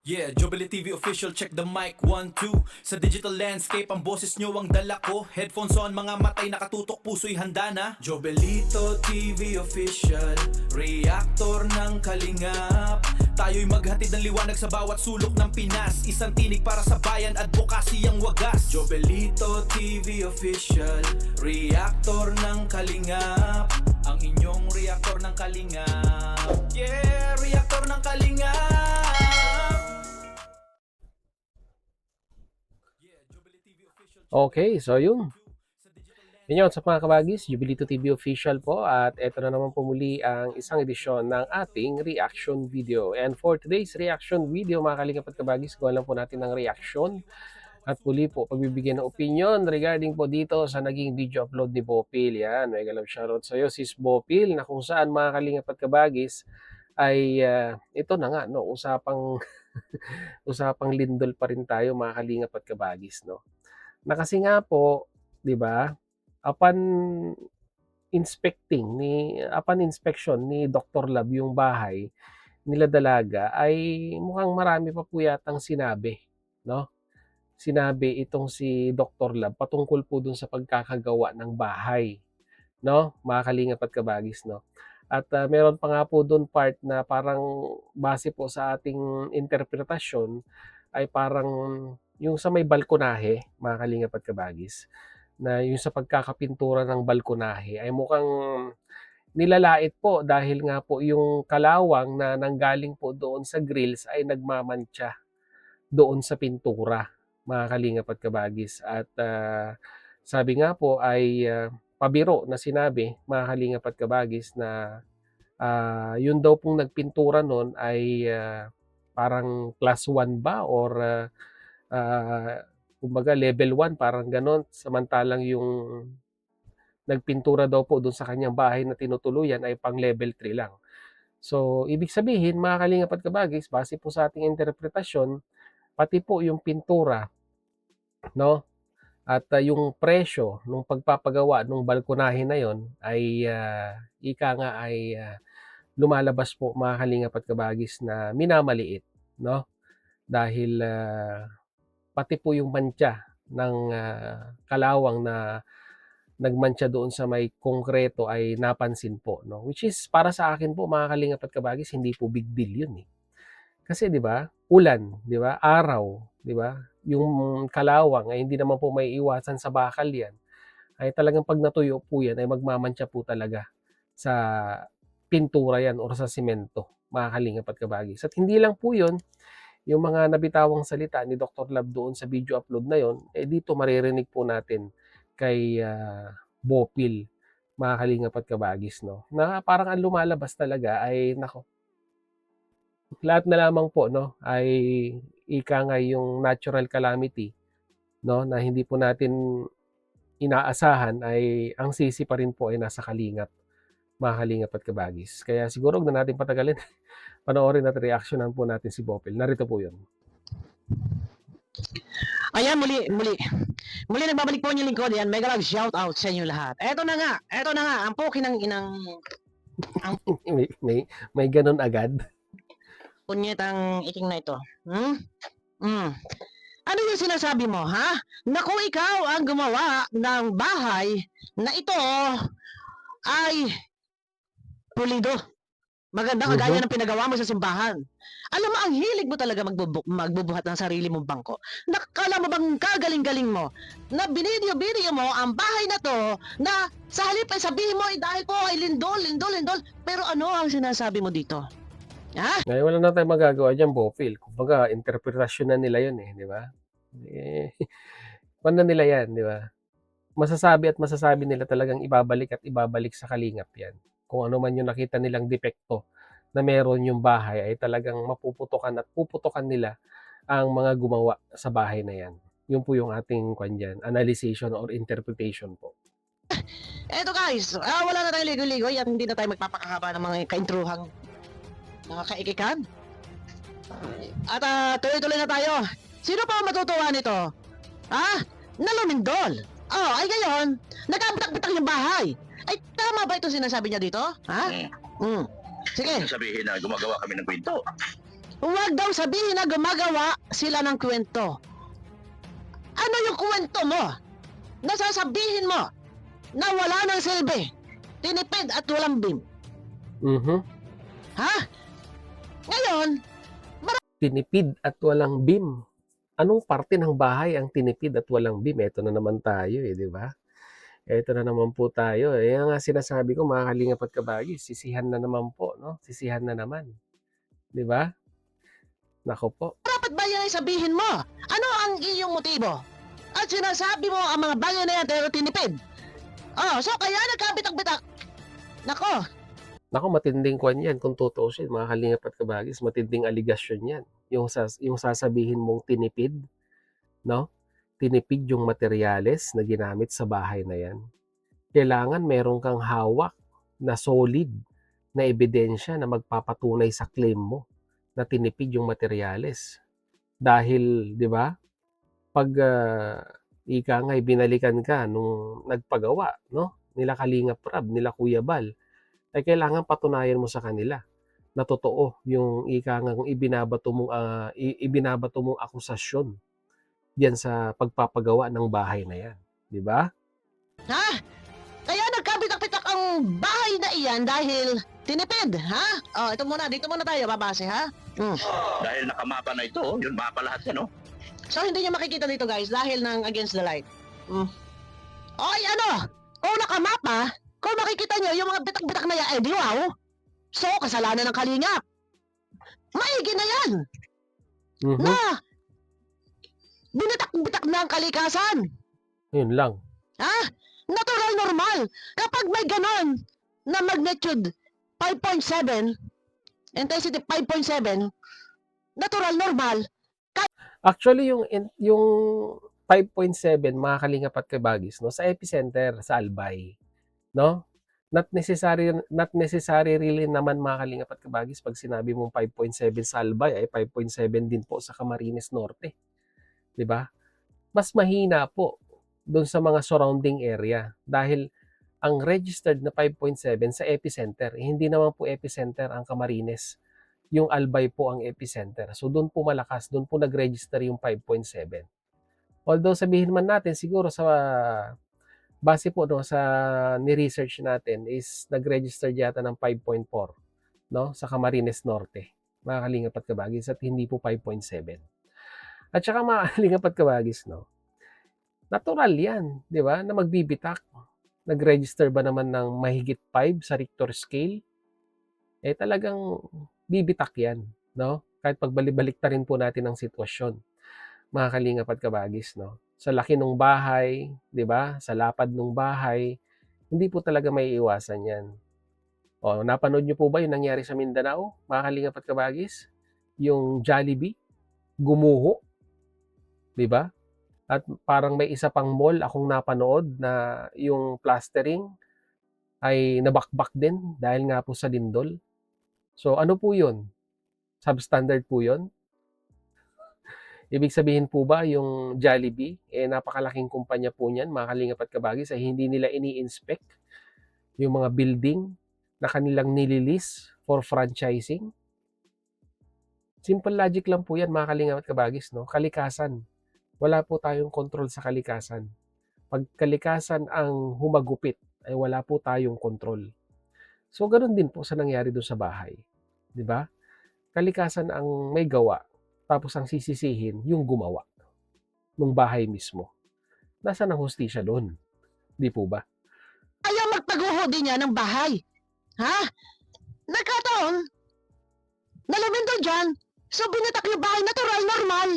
Yeah, Jubilee TV official, check the mic, 1, 2. Sa digital landscape, ang boses nyo ang dala ko. Headphones on, mga matay nakatutok, puso'y handa na. Jobelito TV official, reactor ng kalingap. Tayo'y maghatid ng liwanag sa bawat sulok ng Pinas. Isang tinig para sa bayan, advokasy ang wagas. Jobelito TV official, reactor ng kalingap. Ang inyong reactor ng kalingap. Yeah, reactor ng kalingap. Okay, so yun. Yun sa mga kabagis, Jubilito TV official po at eto na naman po muli ang isang edisyon ng ating reaction video. And for today's reaction video, mga kalingap at kabagis, gawa lang po natin ng reaction at muli po pagbibigyan ng opinion regarding po dito sa naging video upload ni Bopil. Yan, may galap shoutout sa iyo sis Bopil, na kung saan mga kalingap at kabagis ay ito na nga, no, usapang usapang lindol pa rin tayo mga kalingap at kabagis, no. Na kasi nga po, 'di ba? Upon inspection ni Dr. Lab yung bahay nila Dalaga ay mukhang marami pa po yatang sinabi, no? Sinabi itong si Dr. Lab patungkol po dun sa pagkakagawa ng bahay, no? Mga kalingap at kabagis, no? At meron pa nga po doon part na parang base po sa ating interpretasyon ay parang yung sa may balkonahe, mga kalingap at kabagis, na yung sa pagkakapintura ng balkonahe ay mukhang nilalait po dahil nga po yung kalawang na nanggaling po doon sa grills ay nagmamantsa doon sa pintura, mga kalingap at kabagis. At sabi nga po ay pabiro na sinabi, mga kalingap at kabagis, na yun daw pong nagpintura noon ay parang class 1 ba or kumbaga level 1, parang ganon. Samantalang yung nagpintura daw po doon sa kanyang bahay na tinutuluyan ay pang level 3 lang. So, ibig sabihin, mga kalingap at kabagis, base po sa ating interpretasyon, pati po yung pintura, no? At yung presyo ng pagpapagawa ng balkonahe na yon ay ika nga ay lumalabas po, mga kalingap at kabagis, na minamaliit, no? Dahil pati po yung mantsa ng kalawang na nagmantsa doon sa may konkreto ay napansin po, no? Which is para sa akin po, mga kalingap at kabagis, hindi po big deal yun eh. Kasi 'di ba? Ulan, 'di ba? Araw, 'di ba? Yung kalawang ay hindi naman po may iwasan sa bakal 'yan. Ay talagang pag natuyo po 'yan ay magmamantsa po talaga sa pintura 'yan or sa semento, mga kalingap at kabagis. At hindi lang po 'yun, yung mga nabitawang salita ni Dr. Lab doon sa video upload na yon, dito maririnig po natin kay Bopil, mga kalingap at kabagis, no? Na parang ang lumalabas talaga ay, nako, lahat na lamang po, no, ay ika nga yung natural calamity, no, na hindi po natin inaasahan, ay ang sisi pa rin po ay nasa kalingap, mga kalingap at kabagis. Kaya siguro huwag na natin patagalin. Panoorin at reactionan po natin si Bopil. Narito po yun. Ayan, muli nagbabalik po yung lingkod. Yan, mega love shout out sa inyo lahat. Eto na nga, ang poki ng inang may ganun agad. punyetang iting na ito. Ano yung sinasabi mo, ha? Naku, ikaw ang gumawa ng bahay na ito ay pulido. Maganda kagaya ng pinagawa mo sa simbahan. Alam mo, ang hilig mo talaga magbubuhat ng sarili mong bangko. Nakala mo bang kagaling-galing mo na binidyo mo ang bahay na to na sa halip ay sabihin mo dahil po ay lindol. Pero ano ang sinasabi mo dito? Ha? Ngayon wala na tayong magagawa dyan, Bopil. Kumbaga, interpretasyon na nila yun eh, di ba? Paano nila yan, di ba? Masasabi nila talagang ibabalik sa kalingap yan. Kung ano man yung nakita nilang depekto na meron yung bahay ay talagang mapuputukan at puputukan nila ang mga gumawa sa bahay na yan. Yun po yung ating analyzation or interpretation po. Eto guys, wala na tayong ligo-ligo. Yan, hindi na tayo magpapakahaba ng mga kaintruhang mga kaikikan. At tuloy-tuloy na tayo. Sino pa ang matutuwa nito? Ha? Nalumindol. Oh, ay ngayon, nagkabitak-bitak yung bahay. Ay, tama ba itong sinasabi niya dito? Ha? Sige. Sabihin na gumagawa kami ng kwento. Huwag daw sabihin na gumagawa sila ng kwento. Ano yung kwento mo? Nasasabihin mo na wala ng silbi, tinipid at walang beam. Mhm. Ha? Ngayon, Tinipid at walang beam. Anong parte ng bahay ang tinipid at walang beam? Eto na naman tayo eh, di ba? Eto na naman po tayo. Eh, nga sinasabi ko, mga kalingap at kabagi, sisihan na naman po, no? Sisihan na naman. Di ba? Nako po. dapat ba yan ay sabihin mo? Ano ang iyong motibo? At sinasabi mo ang mga bagay na yan pero tinipid. Oh, so kaya nagkabitak-bitak. Nako, Nako, matinding kwan yan kung tutuusin, mga kalingap at kabagis, matinding aligasyon yan. Yung sasabihin mong tinipid, no? Tinipid yung materyales na ginamit sa bahay na yan. Kailangan meron kang hawak na solid na ebidensya na magpapatunay sa claim mo na tinipid yung materyales. Dahil, di ba, pag ika nga'y binalikan ka nung nagpagawa, no? Nila Kalingap Rab, nila Kuya Bal, ay kailangan patunayan mo sa kanila na totoo yung ika ngang ibinabato mong akusasyon diyan sa pagpapagawa ng bahay na yan, di ba? ha? Kaya nagkabitak-bitak ang bahay na iyan dahil tinipid, ha? Oh, ito muna, dito muna tayo babase, ha? Dahil nakamapa na ito, yun mapa lahat yan, oh. So hindi nyo makikita dito guys dahil ng against the light. Oy, ano? Kung nakamapa, kung makikita nyo yung mga bitak-bitak na yan, eh di wow. So, kasalanan ng kalingap. Maigi na yan Mhm. na binitak-bitak na ang kalikasan. Yun lang. Ha? Natural normal. Kapag may ganon na magnitude 5.7, intensity 5.7, natural normal. Actually, yung 5.7, mga kalingap at kabagis, no, sa epicenter, sa Albay, no? Not necessary really naman, mga kalingap at kabagis, pag sinabi mong 5.7 sa Albay, ay 5.7 din po sa Camarines Norte. Di ba? Mas mahina po doon sa mga surrounding area dahil ang registered na 5.7 sa epicenter, hindi naman po epicenter ang Camarines. Yung Albay po ang epicenter. So doon po malakas, doon po nag-register yung 5.7. Although sabihin man natin siguro sa base po no sa ni-research natin is nag-register yata ng 5.4, no, sa Camarines Norte. Mga kalingap at kabagis, at hindi po 5.7. At saka mga kalingap at kabagis, no, natural yan, di ba, na magbibitak. Nag-register ba naman ng mahigit 5 sa Richter scale? Eh talagang bibitak yan, no? Kahit pagbalik-balik na rin po natin ang sitwasyon, mga kalingap at kabagis, no? Sa laki ng bahay, di ba? Sa lapad ng bahay, hindi po talaga may iwasan yan. O, napanood nyo po ba yung nangyari sa Mindanao, mga kalingap at kabagis? Yung Jollibee, gumuho, di ba? At parang may isa pang mall akong napanood na yung plastering ay nabakbak din dahil nga po sa lindol. So ano po yun? Substandard po yun? Ibig sabihin po ba yung Jollibee, napakalaking kumpanya po niyan, mga kalingap at kabagis, ay hindi nila ini-inspect yung mga building na kanilang nililis for franchising? Simple logic lang po yan, mga kalingap at kabagis, no? Kalikasan. Wala po tayong control sa kalikasan. Pag kalikasan ang humagupit, ay wala po tayong control. So, ganoon din po sa nangyari doon sa bahay. Di ba? Kalikasan ang may gawa, tapos ang sisisihin, yung gumawa ng bahay mismo. Nasaan ang hustisya doon? Di po ba? Ayaw magpaguho din niya ng bahay. Ha? Nagkataon, nalamin doon dyan, so binitak yung bahay, natural, normal.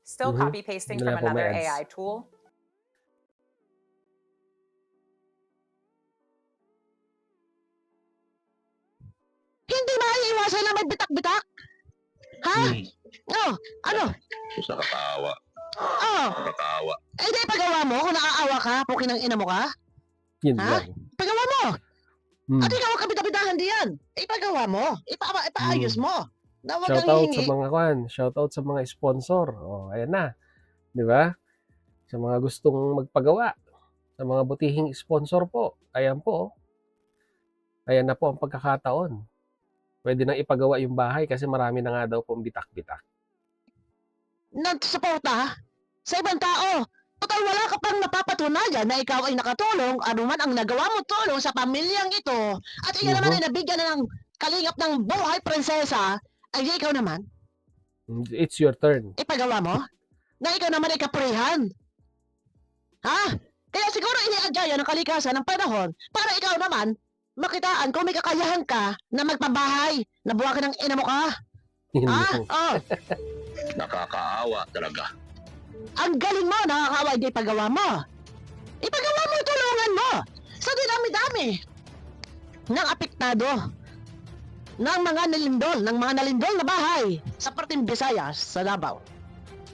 Still Mhm. copy pasting Wala from po, may another ads. AI tool. Hindi maiiwasan na may bitak-bitak. Ha? Oh, ano? Sus, nakakaawa. Oh, Nakakaawa. eh di pagawa mo kung naaawa ka, pukin ng ina mo ka. Yun Ha? lang. Pagawa mo. Hmm. At ikaw ang kabita-bitahan diyan. Ipagawa mo. Ipaayos mo. Na huwag kang Shoutout sa hihingi. mga shoutout sa mga sponsor. Oh, ayan na. 'Di ba? Sa mga gustong magpagawa, sa mga butihing sponsor po. Ayan po. Ayan na po ang pagkakataon. Pwede nang ipagawa yung bahay kasi marami na nga daw pong bitak-bitak. nagsuporta sa ibang tao. Total wala ka pang napapatunayan na ikaw ay nakatulong, anuman ang nagawa mo tulong sa pamilyang ito, at iyan naman ay nabigyan na ng kalingap ng buhay prinsesa, ay di ikaw naman, It's your turn. ipagawa mo, na ikaw naman ay kapurihan. Ha? Kaya siguro iniadya ng kalikasan ng panahon para ikaw naman makitaan kung may kakayahan ka na magpabahay, na buwakin ng ina mo ka. Yun Ha? lang. Oh, Nakakaawa talaga. ang galing mo, nakakawa, hindi ipagawa mo. Ipagawa mo, tulungan mo. Sa dinami-dami ng apektado, ng mga nalindol na bahay sa parteng Visayas, sa Davao.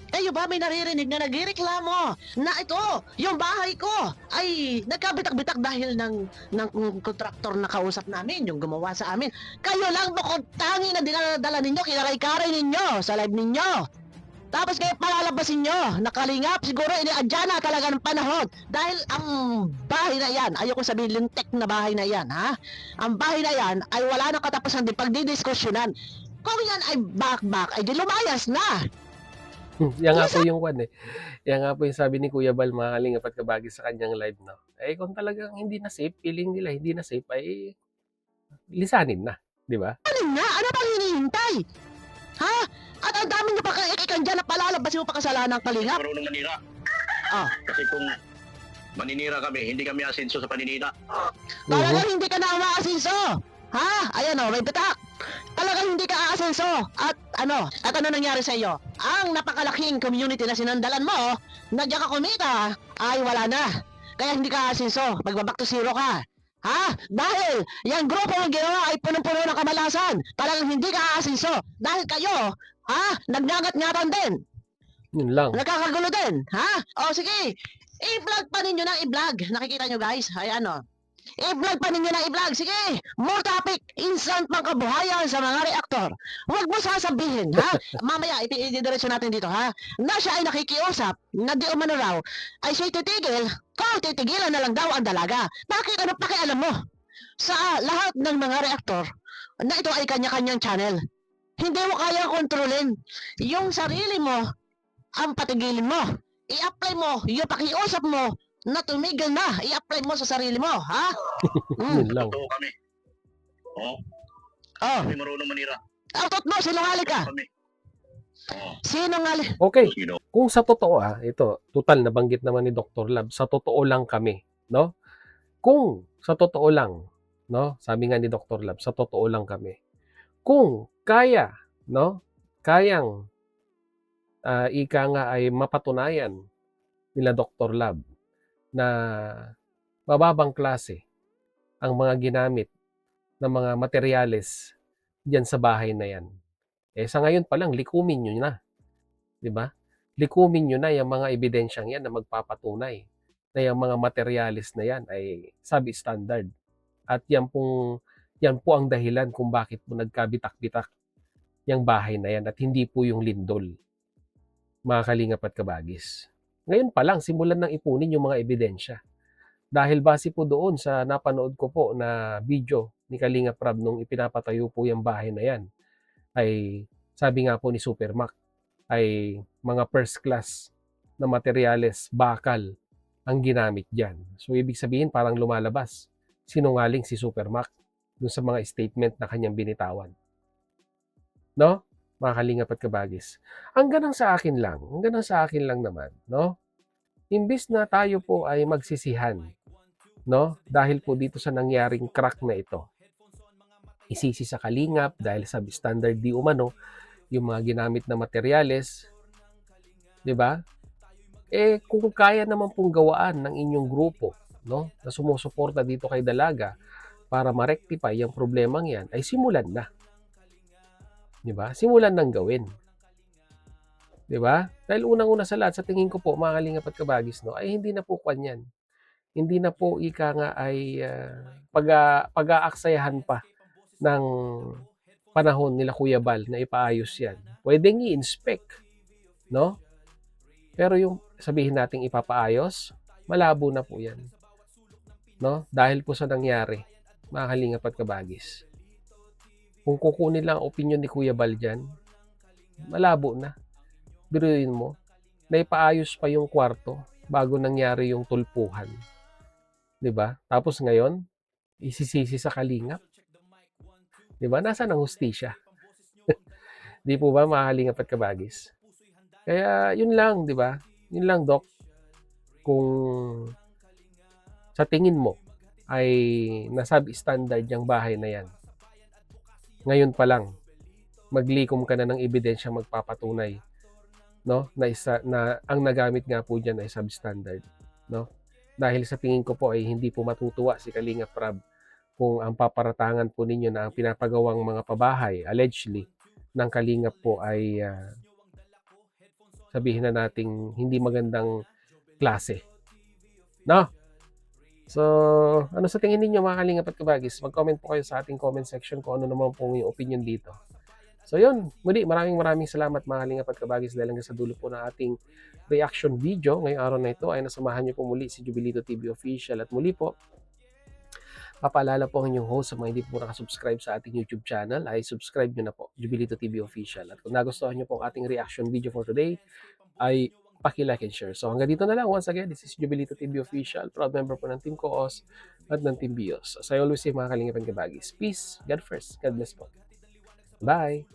Kayo ba may naririnig na nagreklamo na ito, yung bahay ko, ay nagkabitak-bitak dahil ng kontraktor na kausap namin, yung gumawa sa amin. Kayo lang bukod tangi na dinadala ninyo, kinakaikaray ninyo sa live ninyo. Tapos kayo palalabasin nyo, nakalingap, siguro iniadya na talaga ng panahon. Dahil ang bahay na yan, ayoko sabihin lintek na bahay na yan, ha? Ang bahay na yan ay wala nang katapusan din pagdidiskusyonan. Kung yan ay back, ay di lumayas na. Yan nga po yung one eh. Yan nga po yung sabi ni Kuya Bal, mga kalingap at kabagi sa kanyang live, no? Eh kung talagang hindi na safe, feeling nila hindi na safe, ay lisanin na, di ba? Ano na? Ano pang hinihintay? Ha? At ang dami nyo pa kaikikan dyan na palalabasin mo pa kasalanan ng kalingap. Marunong manira. Ah. Kasi kung maninira kami, hindi kami asenso sa paninira. Talagang hindi ka na umaasenso. Ha? Ayan o, may bitak. Talagang hindi ka aasenso. At ano nangyari sa iyo? Ang napakalaking community na sinandalan mo, na diyan ka kumita, ay wala na. Kaya hindi ka aasenso. Magbaback to zero ka. Ha? Dahil yung grupo mong ginawa ay punong-puno ng kamalasan. Talagang hindi ka aasenso. Dahil kayo, nagngangat-ngatan din. Yun lang. Nakakagulo din, ha? O sige, i-vlog pa ninyo ng i-vlog. Nakikita nyo guys, ay ano. I-vlog pa ninyo ng i-vlog. Sige, more topic, instant pangkabuhayan sa mga reaktor. Huwag mo sasabihin, ha? Mamaya, ididiretso natin dito, ha? Na siya ay nakikiusap, na di umano raw, ay siya'y titigil, kung titigilan na lang daw ang dalaga. Bakit ano pakialam mo? Sa lahat ng mga reaktor, na ito ay kanya-kanyang channel. Hindi mo kaya kontrolin yung sarili mo, ang patigilin mo. I-apply mo, yung pakiusap mo, na tumigil na, i-apply mo sa sarili mo, ha? Yun lang. Totoo kami. Oo, Oh, kami marunong manira. autot mo, sinungaling ka. Kami. Oo. Sinungaling. Okay, You know, kung sa totoo ito, total nabanggit naman ni Dr. Lab, sa totoo lang kami, no? Kung sa totoo lang, no? Sabi nga ni Dr. Lab, sa totoo lang kami. Kung kaya, no? Kayang ika nga ay mapatunayan nila Dr. Lab na mababang klase ang mga ginamit ng mga materyales diyan sa bahay na yan. Eh sa ngayon pa lang, likumin nyo na. Di ba? Likumin nyo na yung mga ebidensyang yan na magpapatunay na yung mga materyales na yan ay substandard. At yan po ang dahilan kung bakit po nagkabitak-bitak yung bahay na yan at hindi po yung lindol, mga kalingap at kabagis. Ngayon pa lang, simulan ng ipunin yung mga ebidensya. Dahil base po doon sa napanood ko po na video ni Kalingap Rab nung ipinapatayo po yung bahay na yan, ay sabi nga po ni Supermac, ay mga first class na materyales, bakal, ang ginamit dyan. So ibig sabihin parang lumalabas, sinungaling si Supermac dun sa mga statement na kanyang binitawan. No? Mga kalingap at kabagis. Hanggang sa akin lang naman, no? Imbis na tayo po ay magsisihan, no? Dahil po dito sa nangyaring crack na ito. Isisi sa kalingap dahil sa standard di umano, yung mga ginamit na materyales, 'di ba? Eh kung kaya naman pong gawaan ng inyong grupo, no, na sumusuporta dito kay Dalaga para ma-rectify yung problemang 'yan, ay simulan na. 'Di ba? Simulan nang gawin. 'Di ba? Dahil unang-una sa lahat, sa tingin ko po, mga kalingap at kabagis, no, ay hindi na po kwan 'yan. Hindi na po ika nga ay pag-aaksayahan pa ng panahon nila Kuya Bal na ipaayos 'yan. Pwedeng i-inspect, no? Pero yung sabihin nating ipapaayos, malabo na po 'yan. No? Dahil po sa nangyari, mga kalingap at kabagis. Kung kukunin lang ang opinion ni Kuya Bal dyan, malabo na. Biruin mo, naipaayos pa yung kwarto bago nangyari yung tulpuhan. 'Di ba? Tapos ngayon, isisisi sa kalingap. 'Di ba? Nasaan ang hustisya? 'Di po ba, mga kalingap at kabagis? Kaya yun lang, 'di ba? Yun lang, Doc. Kung sa tingin mo ay nasub-standard yung bahay na yan, ngayon pa lang, maglikom ka na ng ebidensya magpapatunay, no? Na ang nagamit nga po diyan ay substandard, no? Dahil sa tingin ko po ay hindi po matutuwa si Kalingap Rab kung ang paparatangan po ninyo na ang pinapagawang mga pabahay allegedly ng Kalingap po ay sabihin na nating hindi magandang klase, no? So, ano sa tingin ninyo, mga Kalingap at kabagis? Mag-comment po kayo sa ating comment section kung ano naman po yung opinion dito. So yun, muli maraming salamat, mga Kalingap at kabagis, dahil hanggang sa dulo po ng ating reaction video ngayong araw na ito ay nasamahan niyo po muli si Jubilito TV Official. At muli po, papaalala po ang inyong host sa mga hindi po nakasubscribe sa ating YouTube channel ay subscribe nyo na po, Jubilito TV Official. At kung nagustuhan nyo po ang ating reaction video for today ay paki-like and share. So hanggang dito na lang. Once again, this is Jubilito TV Official, proud member po ng Team Koos at ng Team Bios. As I always say, mga Kalingap and kabagis, peace, God first, God bless po. Bye!